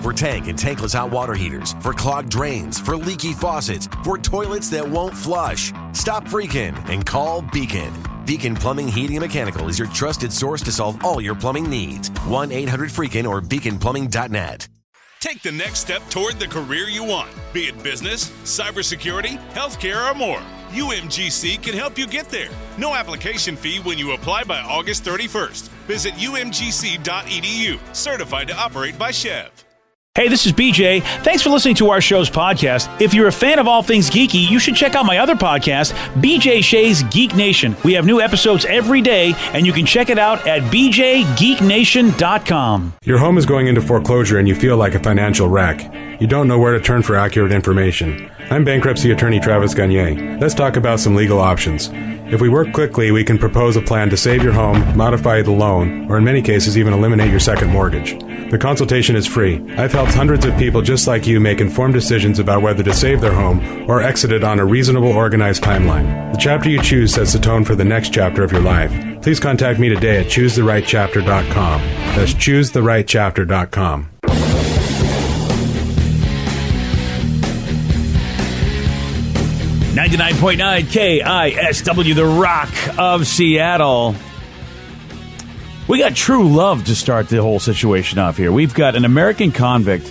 For tank and tankless hot water heaters, for clogged drains, for leaky faucets, for toilets that won't flush. Stop freaking and call Beacon. Beacon Plumbing, Heating, and Mechanical is your trusted source to solve all your plumbing needs. 1-800-FREAKIN or beaconplumbing.net. Take the next step toward the career you want, be it business, cybersecurity, healthcare, or more. UMGC can help you get there. No application fee when you apply by August 31st. Visit umgc.edu. Certified to operate by Chev. Hey, this is BJ. Thanks for listening to our show's podcast. If you're a fan of all things geeky, you should check out my other podcast, BJ Shea's Geek Nation. We have new episodes every day, and you can check it out at bjgeeknation.com. Your home is going into foreclosure and you feel like a financial wreck. You don't know where to turn for accurate information. I'm bankruptcy attorney Travis Gagne. Let's talk about some legal options. If we work quickly, we can propose a plan to save your home, modify the loan, or in many cases even eliminate your second mortgage. The consultation is free. I've helped hundreds of people just like you make informed decisions about whether to save their home or exit it on a reasonable, organized timeline. The chapter you choose sets the tone for the next chapter of your life. Please contact me today at choosetherightchapter.com. That's choosetherightchapter.com. 99.9 KISW, the Rock of Seattle. We got true love to start the whole situation off here. We've got an American convict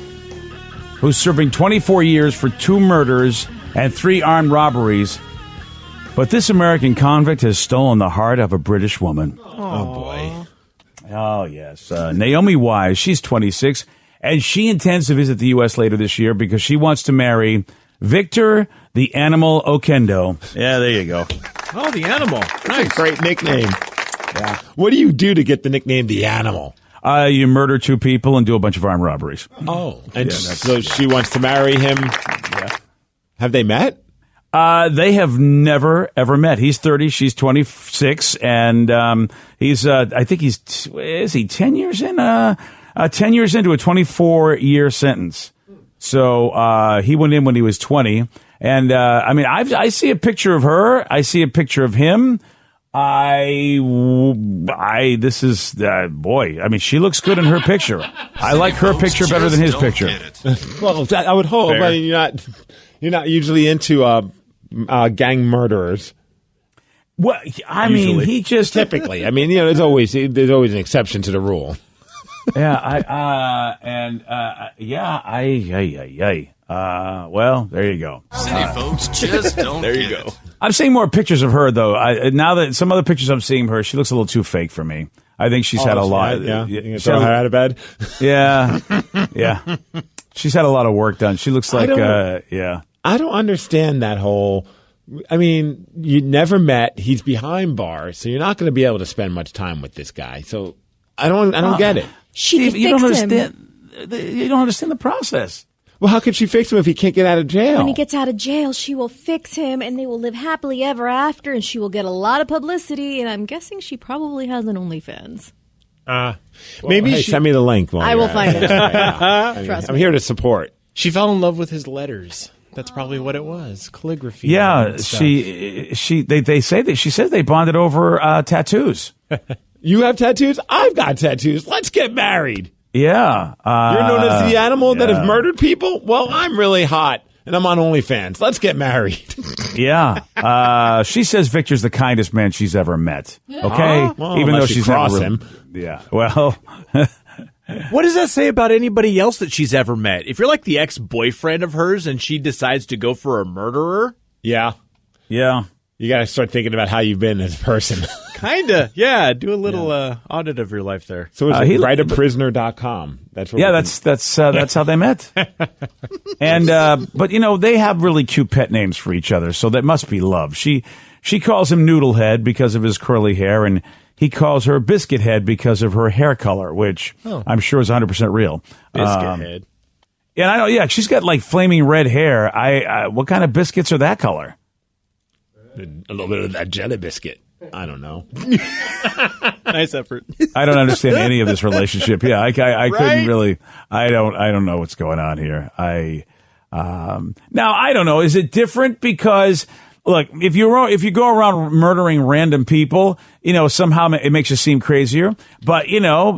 who's serving 24 years for 2 murders and 3 armed robberies. But this American convict has stolen the heart of a British woman. Oh, boy. Oh, yes. Naomi Wise, she's 26, and she intends to visit the U.S. later this year because she wants to marry Victor the Animal Okendo. Yeah, there you go. Oh, the Animal. That's Nice. a great nickname. Yeah. What do you do to get the nickname the Animal? You murder 2 people and do a bunch of armed robberies. Oh. And so she wants to marry him. Yeah. Have they met? They have never, ever met. He's 30, she's 26, and he's, I think he's, is he 10 years in? 10 years into a 24-year sentence. So he went in when he was 20. And, I mean, I see a picture of her. I see a picture of him. This is, boy, I mean, she looks good in her picture. I like her picture better than his picture. Well, I would hope. I mean, you're not usually into gang murderers. Well, I mean, he just typically. I mean, there's always an exception to the rule. Yeah, well, there you go. City folks just don't There you get go. it. I'm seeing more pictures of her, though. Now that some other pictures I'm seeing her, she looks a little too fake for me. I think she's had a lot. Yeah, you gonna throw her out of bed? Yeah, yeah. She's had a lot of work done. She looks like, yeah. I don't understand that whole. I mean, you never met. He's behind bars, so you're not going to be able to spend much time with this guy. So I don't get it. Steve, you don't understand. You don't understand the process. Well, how could she fix him if he can't get out of jail? When he gets out of jail, she will fix him, and they will live happily ever after, and she will get a lot of publicity, and I'm guessing she probably has an OnlyFans. Maybe send me the link. I will find it. Trust I'm me. here to support. She fell in love with his letters. That's probably what it was. Calligraphy. Yeah, and stuff. they say that she says they bonded over tattoos. You have tattoos? I've got tattoos. Let's get married. Yeah. You're known as the animal that yeah. has murdered people? Well, I'm really hot, and I'm on OnlyFans. Let's get married. Yeah. She says Victor's the kindest man she's ever met. Okay? Well, even though unless you she's cross never him. Yeah. Well, What does that say about anybody else that she's ever met? If you're like the ex-boyfriend of hers and she decides to go for a murderer? Yeah. yeah. You got to start thinking about how you've been as a person. Kinda. Yeah. Do a little audit of your life there. So it's writeaprisoner.com. That's where Yeah, that's how they met. And but they have really cute pet names for each other, so that must be love. She calls him Noodlehead because of his curly hair, and he calls her Biscuit Head because of her hair color, which I'm sure is 100% real. Biscuit head. And I know, yeah, she's got like flaming red hair. What kind of biscuits are that color? A little bit of that jelly biscuit. I don't know. Nice effort. I don't understand any of this relationship. Yeah, I couldn't really. I don't know what's going on here. Now I don't know. Is it different because look, if you go around murdering random people, somehow it makes you seem crazier. But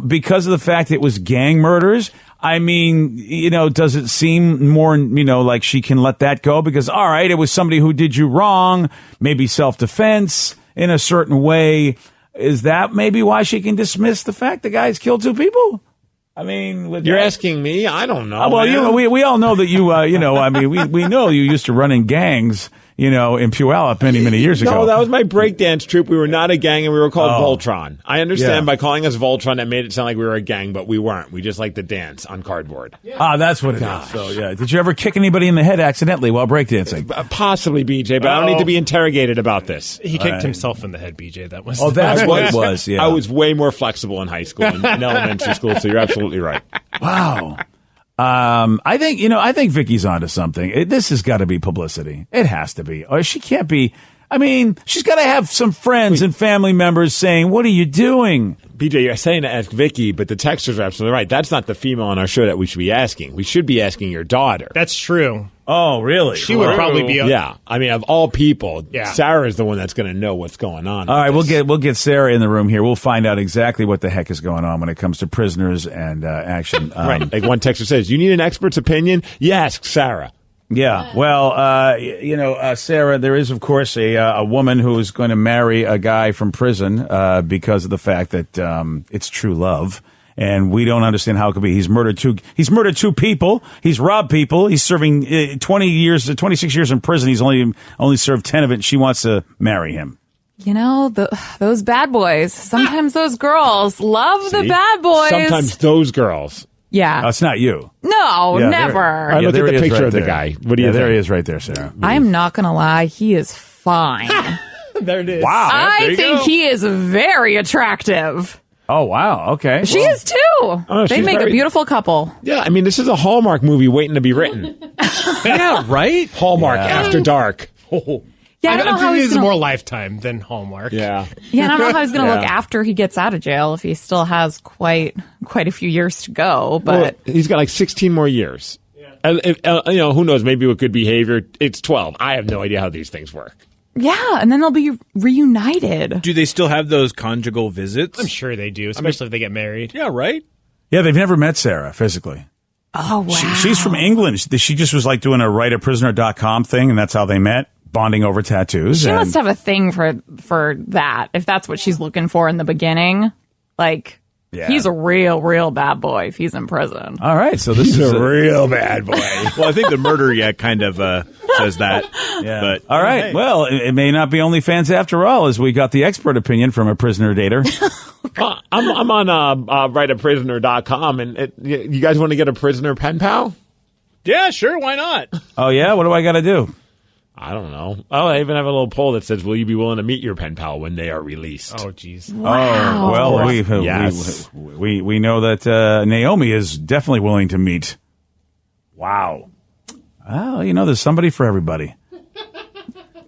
because of the fact it was gang murders, I mean, does it seem more, like she can let that go? Because, all right, it was somebody who did you wrong, maybe self-defense in a certain way. Is that maybe why she can dismiss the fact the guy's killed 2 people? I mean, you're asking me? I don't know. Well, we all know that you, I mean, we know you used to run in gangs, in Puyallup many years ago. No, that was my breakdance troupe. We were not a gang, and we were called Voltron. I understand by calling us Voltron, that made it sound like we were a gang, but we weren't. We just liked to dance on cardboard. Yeah. That's what it is. So, yeah. Did you ever kick anybody in the head accidentally while breakdancing? Possibly, BJ, but I don't need to be interrogated about this. He kicked himself in the head, BJ. That was. Oh, that's what it was. Yeah. I was way more flexible in high school and in elementary school, so you're absolutely right. Wow. I think Vicky's onto something. This has got to be publicity. It has to be. Or she can't be. I mean, she's got to have some friends and family members saying, "What are you doing?" BJ, you're saying to ask Vicky, but the texters are absolutely right. That's not the female on our show that we should be asking. We should be asking your daughter. That's true. Oh, really? She would probably be. Yeah. I mean, of all people, Sarah is the one that's going to know what's going on. All right, we'll get Sarah in the room here. We'll find out exactly what the heck is going on when it comes to prisoners and action. Right. Like one texter says, you need an expert's opinion? You ask Sarah. Yeah. Well, Sarah, there is, of course, a woman who is going to marry a guy from prison because of the fact that it's true love. And we don't understand how it could be. He's murdered 2 people. He's robbed people. He's serving 26 years in prison. He's only served 10 of it. And she wants to marry him. Those bad boys. Sometimes those girls love the bad boys. Sometimes those girls. Yeah. It's not you. No, never. I look at the picture of the guy. What do you think? There he is right there, Sarah. I'm not going to lie. He is fine. There it is. Wow. I think he is very attractive. Oh, wow. Okay. She is too. Oh, they make a beautiful couple. Yeah, I mean, this is a Hallmark movie waiting to be written. Yeah, right? Hallmark After Dark. Yeah, I don't know how he's he's gonna... more Lifetime than Hallmark. Yeah. Yeah, I don't know how he's going to look after he gets out of jail if he still has quite a few years to go. But he's got like 16 more years. And who knows? Maybe with good behavior, it's 12. I have no idea how these things work. Yeah, and then they'll be reunited. Do they still have those conjugal visits? I'm sure they do, especially if they get married. Yeah, right? Yeah, they've never met Sarah physically. Oh, wow. She's from England. She just was like doing a writeaprisoner.com thing, and that's how they met, bonding over tattoos. She must have a thing for that, if that's what she's looking for in the beginning. Like, he's a real bad boy if he's in prison. All right, so this is a real bad boy. Well, I think the murder, kind of says that. Yeah. But all right, well, it may not be OnlyFans after all, as we got the expert opinion from a prisoner dater. I'm on writeaprisoner.com, and you guys want to get a prisoner pen pal? Yeah, sure, why not? Oh, yeah? What do I got to do? I don't know. Oh, I even have a little poll that says, will you be willing to meet your pen pal when they are released? Oh, jeez. Wow. Oh, well, we know that Naomi is definitely willing to meet. Wow. Well, there's somebody for everybody.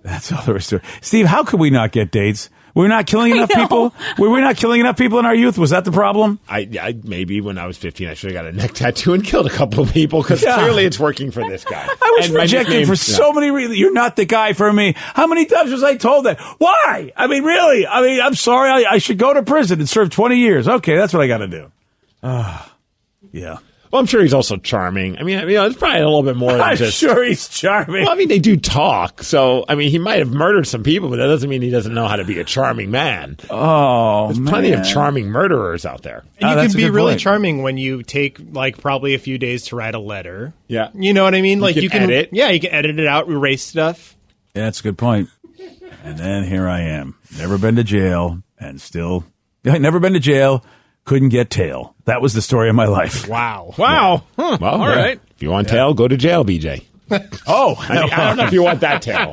That's all there is to it. Steve, how could we not get dates? We're not killing enough people. Were we not killing enough people in our youth? Was that the problem? I maybe when I was 15, I should have got a neck tattoo and killed a couple of people because clearly it's working for this guy. I was rejected for so many reasons. You're not the guy for me. How many times was I told that? Why? I mean, really? I mean, I'm sorry. I should go to prison and serve 20 years. Okay, that's what I got to do. Yeah. Well, I'm sure he's also charming. I mean, it's probably a little bit more than I'm just... sure he's charming. Well, I mean, they do talk. So, I mean, he might have murdered some people, but that doesn't mean he doesn't know how to be a charming man. Oh, There's plenty of charming murderers out there. And you can be really charming when you take, probably a few days to write a letter. Yeah. You know what I mean? You can edit. Yeah, you can edit it out, erase stuff. Yeah, that's a good point. And then here I am. Never been to jail and still... Never been to jail... Couldn't get tail. That was the story of my life. Wow. Wow. Huh. Well, all right. If you want tail, go to jail, BJ. Oh. I don't know if you want that tail.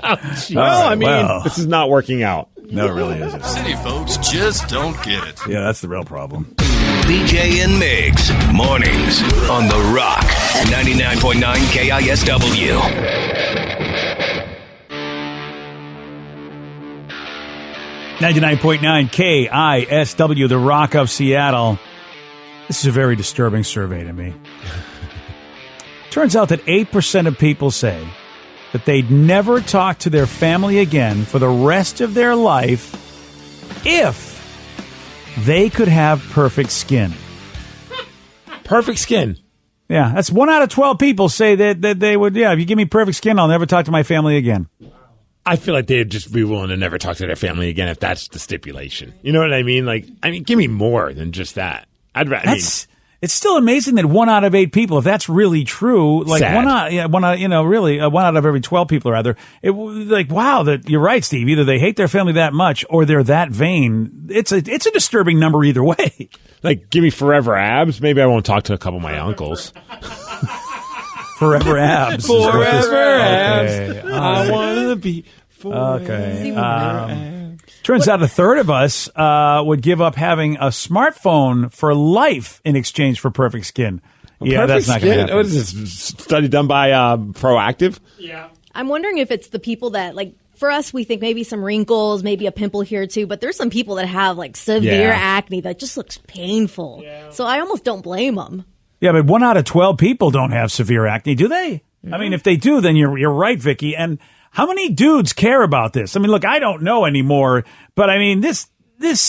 This is not working out. No, it really isn't. City folks just don't get it. Yeah, that's the real problem. BJ and Migs, mornings on The Rock, 99.9 KISW. 99.9 KISW, The Rock of Seattle. This is a very disturbing survey to me. Turns out that 8% of people say that they'd never talk to their family again for the rest of their life if they could have perfect skin. Perfect skin. Yeah, that's 1 out of 12 people say that they would, if you give me perfect skin, I'll never talk to my family again. I feel like they'd just be willing to never talk to their family again if that's the stipulation. You know what I mean? Like, give me more than just that. It's still amazing that 1 out of 8 people, if that's really true, like sad. one out of every 12 people, rather, wow, that you're right, Steve. Either they hate their family that much or they're that vain. It's a disturbing number either way. Like, give me forever abs. Maybe I won't talk to a couple of my uncles. Forever abs. Forever abs. Okay. I want to be forever. Okay. Turns out a third of us would give up having a smartphone for life in exchange for perfect skin. That's not going to happen. What is this study done by Proactive? Yeah. I'm wondering if it's the people that, like, for us, we think maybe some wrinkles, maybe a pimple here or two, but there's some people that have, like, severe acne that just looks painful. Yeah. So I almost don't blame them. Yeah, but 1 out of 12 people don't have severe acne, do they? Mm-hmm. I mean, if they do, then you're right, Vicky. And how many dudes care about this? I mean, look, I don't know anymore, but I mean, this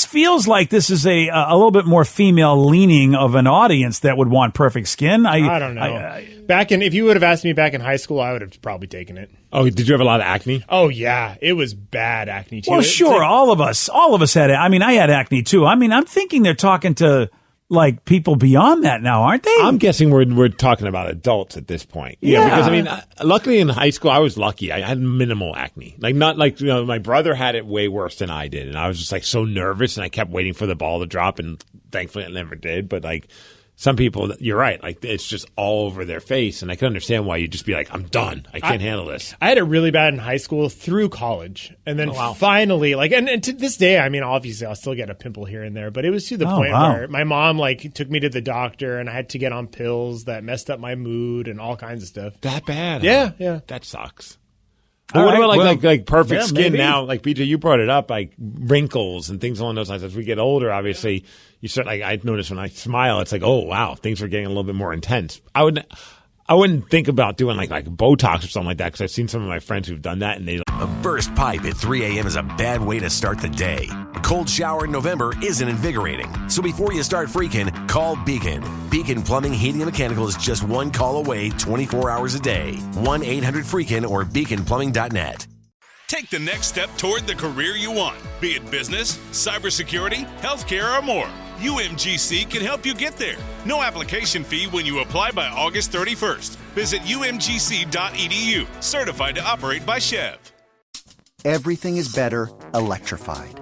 feels like this is a little bit more female leaning of an audience that would want perfect skin. I don't know. If you would have asked me back in high school, I would have probably taken it. Oh, did you have a lot of acne? Oh yeah, it was bad acne too. Well, sure, all of us had it. I mean, I had acne too. I mean, I'm thinking they're talking to like people beyond that now, aren't they? I'm guessing we're talking about adults at this point. Yeah. Because I mean, luckily in high school I was lucky. I had minimal acne. Like not like my brother had it way worse than I did, and I was just like so nervous, and I kept waiting for the ball to drop, and thankfully it never did. But like some people, you're right. Like it's just all over their face, and I can understand why you'd just be like, I'm done. I can't handle this. I had it really bad in high school through college, and then finally, like, and to this day, I mean, obviously, I'll still get a pimple here and there, but it was to the point where my mom like took me to the doctor, and I had to get on pills that messed up my mood and all kinds of stuff. That bad? Yeah, yeah. That sucks. But what about like perfect skin maybe. now? Like BJ, you brought it up, like wrinkles and things along those lines. As we get older, obviously, you start like I notice when I smile, it's like, oh wow, things are getting a little bit more intense. I wouldn't think about doing like Botox or something like that because I've seen some of my friends who've done that, and they. A burst pipe at 3 a.m. is a bad way to start the day. A cold shower in November isn't invigorating. So before you start freaking, call Beacon. Beacon Plumbing, Heating, and Mechanical is just one call away 24 hours a day. 1-800-FREAKIN or beaconplumbing.net. Take the next step toward the career you want, be it business, cybersecurity, healthcare, or more. UMGC can help you get there. No application fee when you apply by August 31st. Visit umgc.edu, certified to operate by Chev. Everything is better electrified.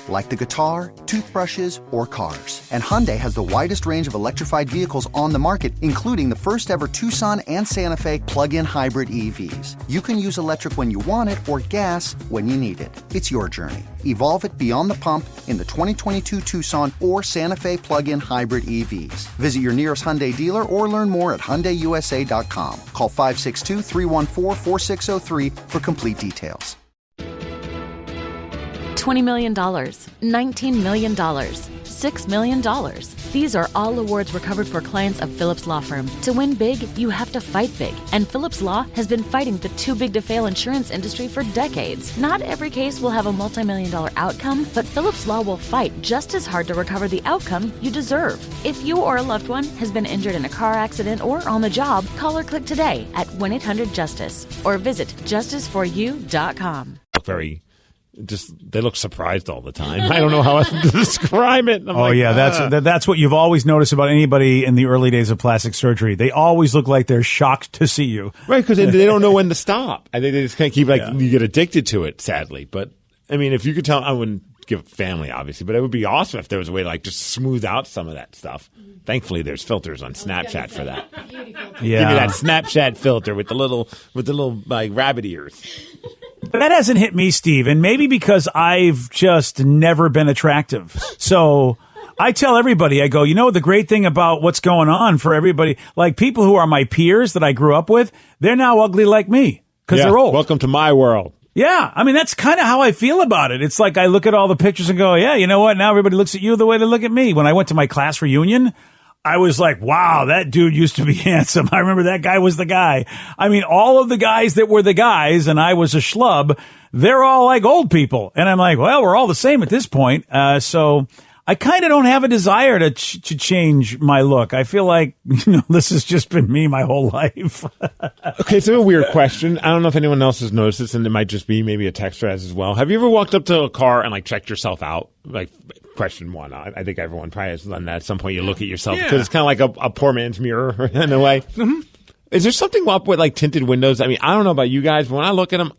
Like the guitar, toothbrushes, or cars. And Hyundai has the widest range of electrified vehicles on the market, including the first ever Tucson and Santa Fe plug-in hybrid EVs. You can use electric when you want it or gas when you need it. It's your journey. Evolve it beyond the pump in the 2022 Tucson or Santa Fe plug-in hybrid EVs. Visit your nearest Hyundai dealer or learn more at HyundaiUSA.com. Call 562-314-4603 for complete details. $20 million, $19 million, $6 million. These are all awards recovered for clients of Phillips Law Firm. To win big, you have to fight big. And Phillips Law has been fighting the too big to fail insurance industry for decades. Not every case will have a multi-million-dollar outcome, but Phillips Law will fight just as hard to recover the outcome you deserve. If you or a loved one has been injured in a car accident or on the job, call or click today at 1-800-JUSTICE or visit justiceforyou.com. They look surprised all the time. I don't know how else to describe it. That's what you've always noticed about anybody in the early days of plastic surgery. They always look like they're shocked to see you. Right, because they don't know when to stop. I think they just can't keep you get addicted to it, sadly. But I mean, if you could tell, I wouldn't give family, obviously, but it would be awesome if there was a way to just smooth out some of that stuff. Thankfully, there's filters on Snapchat for that. Yeah. Give me that Snapchat filter with the little like rabbit ears. But that hasn't hit me, Steve, and maybe because I've just never been attractive. So I tell everybody, I go, the great thing about what's going on for everybody, like people who are my peers that I grew up with, they're now ugly like me because they're old. Welcome to my world. Yeah, I mean, that's kind of how I feel about it. It's like I look at all the pictures and go, yeah, you know what? Now everybody looks at you the way they look at me. When I went to my class reunion, I was like, wow, that dude used to be handsome. I remember that guy was the guy. I mean, all of the guys that were the guys and I was a schlub, they're all like old people. And I'm like, well, we're all the same at this point. So I kind of don't have a desire to change my look. I feel like, this has just been me my whole life. Okay, it's a weird question. I don't know if anyone else has noticed this, and it might just be maybe a texter has as well. Have you ever walked up to a car and checked yourself out? Question one. I think everyone probably has done that at some point. You look at yourself because it's kind of like a poor man's mirror in a way. Mm-hmm. Is there something up with tinted windows? I mean, I don't know about you guys, but when I look at them,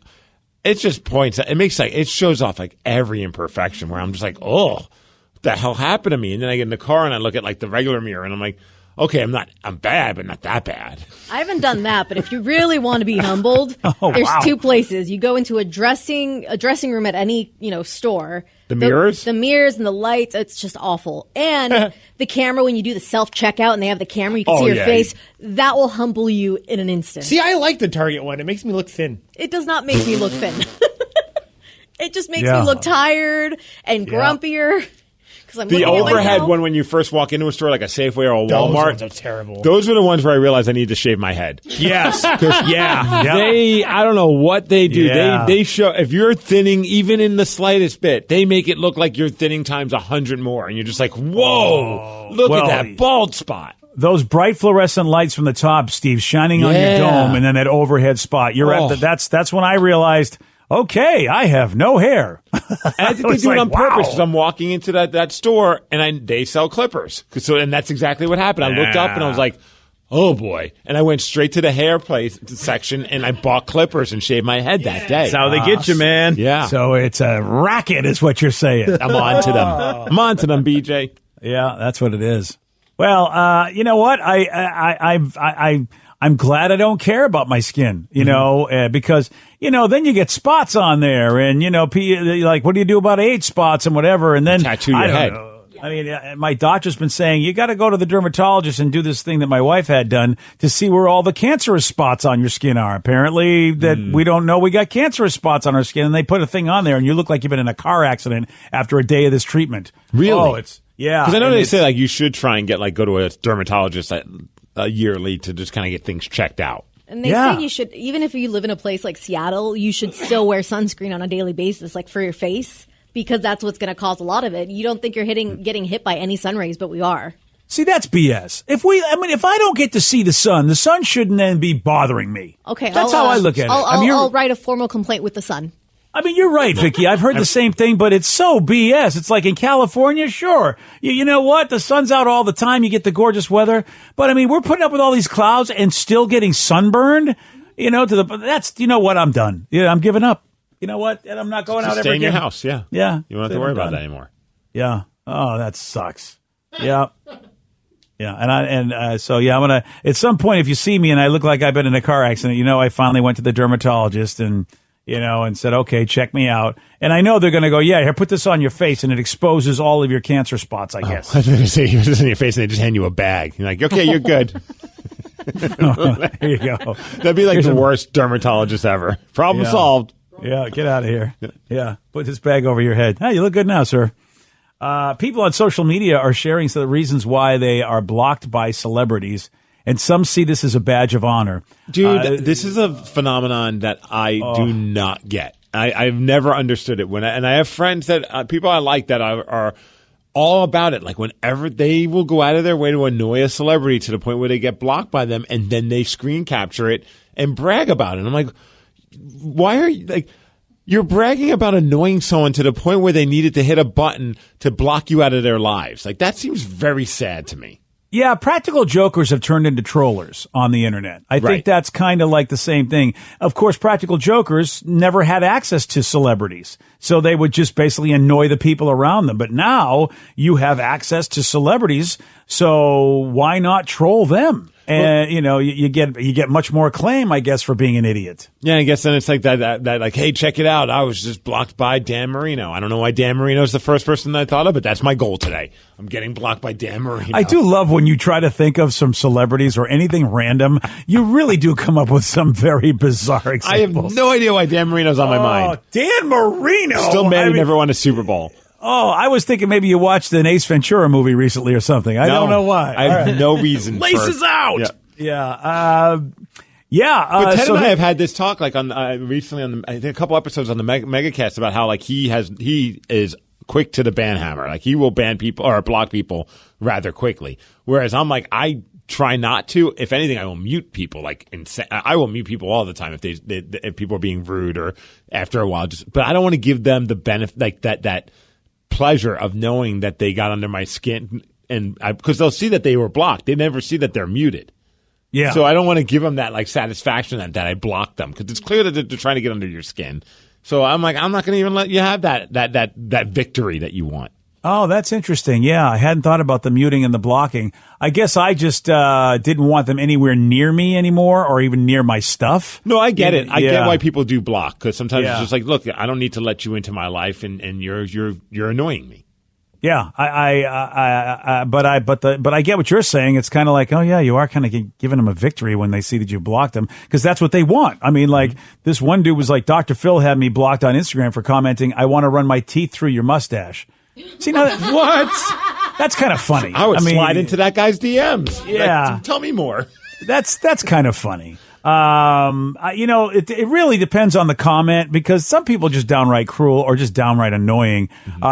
it just points. It makes it shows off every imperfection. Where I'm just oh, what the hell happened to me? And then I get in the car and I look at the regular mirror and I'm like, okay, I'm bad, but not that bad. I haven't done that, but if you really want to be humbled, there's two places. You go into a dressing room at any store. The mirrors? The mirrors and the lights, it's just awful. And the camera, when you do the self-checkout and they have the camera, you can see your face. That will humble you in an instant. See, I like the Target one. It makes me look thin. It does not make me look thin. It just makes me look tired and grumpier. The overhead one when you first walk into a store like a Safeway or a Walmart. Those ones are terrible. Those are the ones where I realize I need to shave my head. Yes. I don't know what they do. Yeah. They show, if you're thinning even in the slightest bit, they make it look like you're thinning times 100 more. And you're just whoa, look at that bald spot. Those bright fluorescent lights from the top, Steve, shining on your dome and then that overhead spot. You're at that's when I realized, okay, I have no hair. And I think they do it on purpose because I'm walking into that store and they sell clippers. And that's exactly what happened. I looked up and I was like, oh boy. And I went straight to the hair place section and I bought clippers and shaved my head that day. That's how they get you, man. Yeah. So it's a racket is what you're saying. I'm on to them. I'm on to them, BJ. Yeah, that's what it is. Well, you know what? I'm glad I don't care about my skin, because, then you get spots on there and, what do you do about age spots and whatever? And then tattoo your head. I mean, my doctor's been saying you got to go to the dermatologist and do this thing that my wife had done to see where all the cancerous spots on your skin are. Apparently that we don't know we got cancerous spots on our skin, and they put a thing on there and you look like you've been in a car accident after a day of this treatment. Really? Yeah. Because I know they say you should try and go to a dermatologist yearly to just kind of get things checked out. And they say you should, even if you live in a place like Seattle, you should still wear sunscreen on a daily basis, for your face, because that's what's going to cause a lot of it. You don't think you're getting hit by any sun rays, but we are. See, that's BS. If I don't get to see the sun shouldn't then be bothering me. Okay. That's how I look at it. I'll write a formal complaint with the sun. I mean, you're right, Vicky. I've heard the same thing, but it's so BS. It's like in California, sure. You know what? The sun's out all the time. You get the gorgeous weather. But, I mean, we're putting up with all these clouds and still getting sunburned, what? I'm done. Yeah, I'm giving up. You know what? And I'm not going out ever again. Stay in your house, yeah. Yeah. You don't have to worry about that anymore. Yeah. Oh, that sucks. Yeah. Yeah, I'm gonna, at some point, if you see me and I look like I've been in a car accident, I finally went to the dermatologist and said, okay, check me out. And I know they're going to go, yeah, here, put this on your face, and it exposes all of your cancer spots, I guess. I was going to say, you put this on your face, and they just hand you a bag. You're like, okay, you're good. There you go. That'd be the worst dermatologist ever. Problem solved. Yeah, get out of here. Yeah, put this bag over your head. Hey, you look good now, sir. People on social media are sharing some of the reasons why they are blocked by celebrities. And some see this as a badge of honor. Dude, this is a phenomenon that I do not get. I've never understood it. And I have friends that people I like that are all about it. Whenever they will go out of their way to annoy a celebrity to the point where they get blocked by them, and then they screen capture it and brag about it. I'm like, why are you you're bragging about annoying someone to the point where they needed to hit a button to block you out of their lives? That seems very sad to me. Yeah, practical jokers have turned into trollers on the internet. I think that's kind of like the same thing. Of course, practical jokers never had access to celebrities, so they would just basically annoy the people around them. But now you have access to celebrities, so why not troll them? And you get much more acclaim, I guess, for being an idiot. Yeah, I guess then it's like that hey, check it out. I was just blocked by Dan Marino. I don't know why Dan Marino is the first person that I thought of, but that's my goal today. I'm getting blocked by Dan Marino. I do love when you try to think of some celebrities or anything random. You really do come up with some very bizarre examples. I have no idea why Dan Marino's on my mind. Dan Marino! Still mad he never won a Super Bowl. Oh, I was thinking maybe you watched an Ace Ventura movie recently or something. I don't know why. I have no reason. Laces out! Yeah. But Ted and I have had this talk recently on I think a couple episodes on the Megacast about how he is quick to the ban hammer. Like he will ban people or block people rather quickly. Whereas I'm like, I try not to. If anything, I will mute people. Like I will mute people all the time if people are being rude or after a while. But I don't want to give them the benefit, like that pleasure of knowing that they got under my skin, and because they'll see that they were blocked. They never see that they're muted. Yeah. So I don't want to give them that like satisfaction that I blocked them, because it's clear that they're trying to get under your skin. So I'm like, I'm not going to even let you have that victory that you want. Oh, that's interesting. Yeah, I hadn't thought about the muting and the blocking. I guess I just didn't want them anywhere near me anymore, or even near my stuff. No, I get it. I get why people do block, because sometimes it's just like, look, I don't need to let you into my life, and you're annoying me. Yeah, but I get what you're saying. It's kind of like, oh yeah, you are kind of giving them a victory when they see that you blocked them, because that's what they want. I mean, like this one dude was like, Dr. Phil had me blocked on Instagram for commenting, "I want to run my teeth through your mustache." See, now what? That's kind of funny. I would slide into that guy's DMs. Yeah, like, tell me more. That's kind of funny. It really depends on the comment, because some people are just downright cruel or just downright annoying.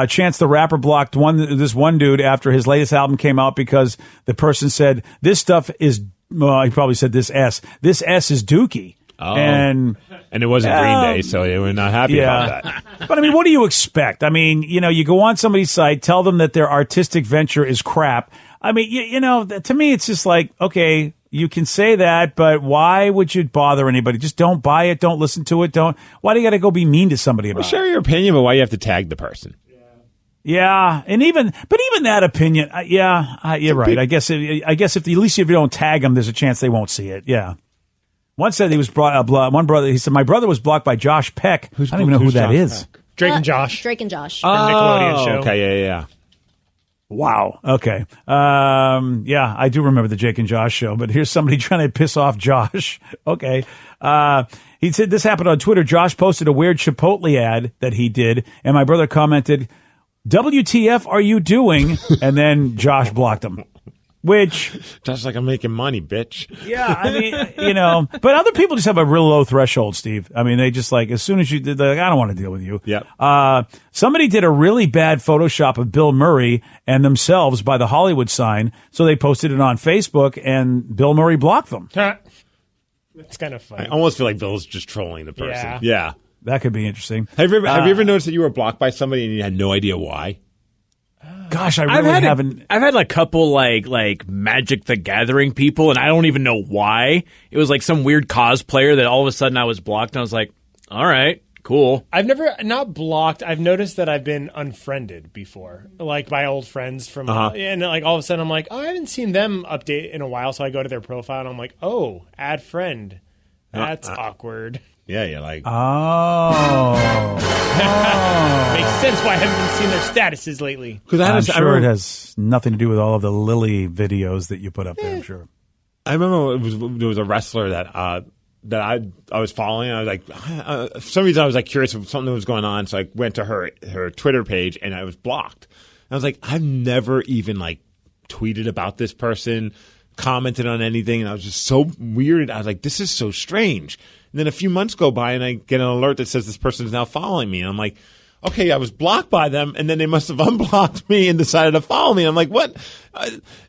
Chance the Rapper blocked this one dude after his latest album came out because the person said, this stuff is, he probably said this S is dookie. Oh. And it wasn't Green Day, so they were not happy about that. But I mean, what do you expect? I mean, you go on somebody's site, tell them that their artistic venture is crap. I mean, to me, it's just like, okay, you can say that, but why would you bother anybody? Just don't buy it. Don't listen to it. Why do you got to go be mean to somebody about it? Share your opinion, but why you have to tag the person? Yeah, and even that opinion, you're right. I guess if at least if you don't tag them, there's a chance they won't see it. Yeah. One said he was one brother. He said my brother was blocked by Josh Peck. I don't even know who that is. Drake and Josh. Drake and Josh. From Nickelodeon show. Okay, yeah. Wow. Okay. Yeah, I do remember the Jake and Josh show, but here's somebody trying to piss off Josh. Okay. He said this happened on Twitter. Josh posted a weird Chipotle ad that he did, and my brother commented, "WTF are you doing?" And then Josh blocked him. Which just like I'm making money, bitch. Yeah, I mean, but other people just have a real low threshold, Steve. I mean, they just like, as soon as they're like, I don't want to deal with you. Yeah. Somebody did a really bad Photoshop of Bill Murray and themselves by the Hollywood sign, so they posted it on Facebook, and Bill Murray blocked them. That's kind of funny. I almost feel like Bill's just trolling the person. Yeah. That could be interesting. Have you ever noticed that you were blocked by somebody and you had no idea why? Gosh, I really haven't. I've had a couple like Magic the Gathering people, and I don't even know why. It was like some weird cosplayer that all of a sudden I was blocked, and I was like, all right, cool. I've never, not blocked, I've noticed that I've been unfriended before, like by old friends from, and like all of a sudden I'm like, oh, I haven't seen them update in a while, so I go to their profile and I'm like, oh, add friend. That's awkward. Yeah, you're like, makes sense why I haven't seen their statuses lately. Because I'm sure it has nothing to do with all of the Lily videos that you put up there. I'm sure. I remember there was a wrestler that I was following. And I was like, for some reason I was like curious if something was going on, so I went to her Twitter page and I was blocked. And I was like, I've never even like tweeted about this person, commented on anything, and I was just so weirded. I was like, this is so strange. And then a few months go by, and I get an alert that says this person is now following me. And I'm like, okay, I was blocked by them, and then they must have unblocked me and decided to follow me. I'm like, what?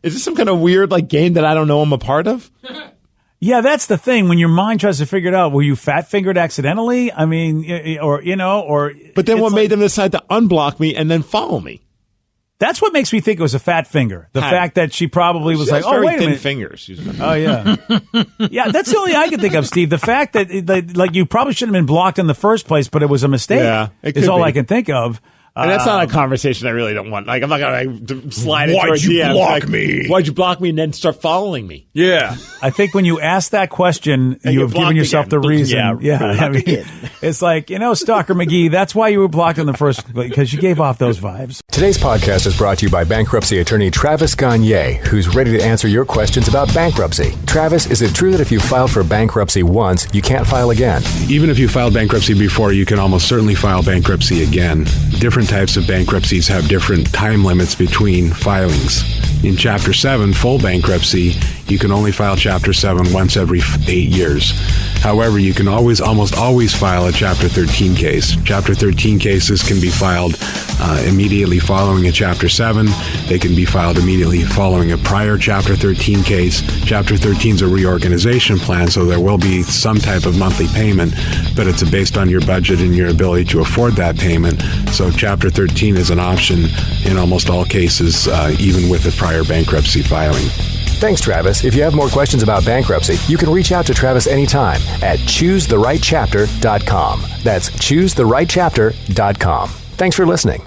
Is this some kind of weird like game that I don't know I'm a part of? Yeah, that's the thing. When your mind tries to figure it out, were you fat-fingered accidentally? I mean, or. But then what made them decide to unblock me and then follow me? That's what makes me think it was a fat finger. The fact that she probably was like, "Oh, wait a minute, fingers." Oh yeah, yeah. That's the only I can think of, Steve. The fact that like you probably shouldn't have been blocked in the first place, but it was a mistake. Yeah, is all I can think of. And that's not a conversation I really don't want. Like, I'm not going to slide into Why'd you block like, me? Why'd you block me and then start following me? Yeah. I think when you ask that question, you have given yourself the reason. Yeah. I mean, it's like, Stalker McGee, that's why you were blocked in the first place, because you gave off those vibes. Today's podcast is brought to you by bankruptcy attorney Travis Gagne, who's ready to answer your questions about bankruptcy. Travis, is it true that if you filed for bankruptcy once, you can't file again? Even if you filed bankruptcy before, you can almost certainly file bankruptcy again. Different types of bankruptcies have different time limits between filings. In Chapter 7, full bankruptcy, you can only file Chapter 7 once every 8 years. However, you can almost always file a Chapter 13 case. Chapter 13 cases can be filed immediately following a Chapter 7. They can be filed immediately following a prior Chapter 13 case. Chapter 13 is a reorganization plan, so there will be some type of monthly payment, but it's based on your budget and your ability to afford that payment. So Chapter 13 is an option in almost all cases, even with a prior bankruptcy filing. Thanks, Travis. If you have more questions about bankruptcy, you can reach out to Travis anytime at choosetherightchapter.com. That's choosetherightchapter.com. Thanks for listening.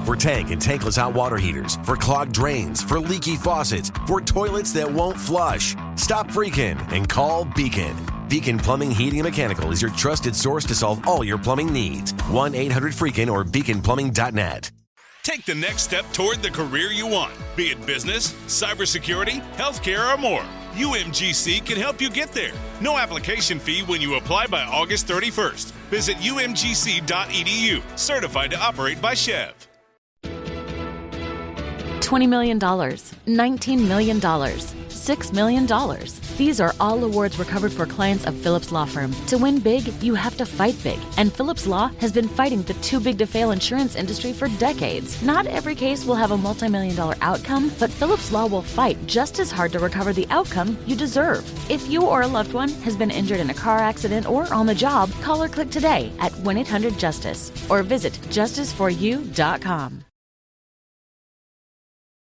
For tank and tankless hot water heaters, for clogged drains, for leaky faucets, for toilets that won't flush. Stop freaking and call Beacon. Beacon Plumbing, Heating, and Mechanical is your trusted source to solve all your plumbing needs. 1-800-FREAKIN or beaconplumbing.net. Take the next step toward the career you want, be it business, cybersecurity, healthcare, or more. UMGC can help you get there. No application fee when you apply by August 31st. Visit umgc.edu, certified to operate by Chev. $20 million, $19 million, $6 million. These are all awards recovered for clients of Phillips Law Firm. To win big, you have to fight big. And Phillips Law has been fighting the too big to fail insurance industry for decades. Not every case will have a multi-million-dollar outcome, but Phillips Law will fight just as hard to recover the outcome you deserve. If you or a loved one has been injured in a car accident or on the job, call or click today at 1-800-JUSTICE or visit justiceforyou.com.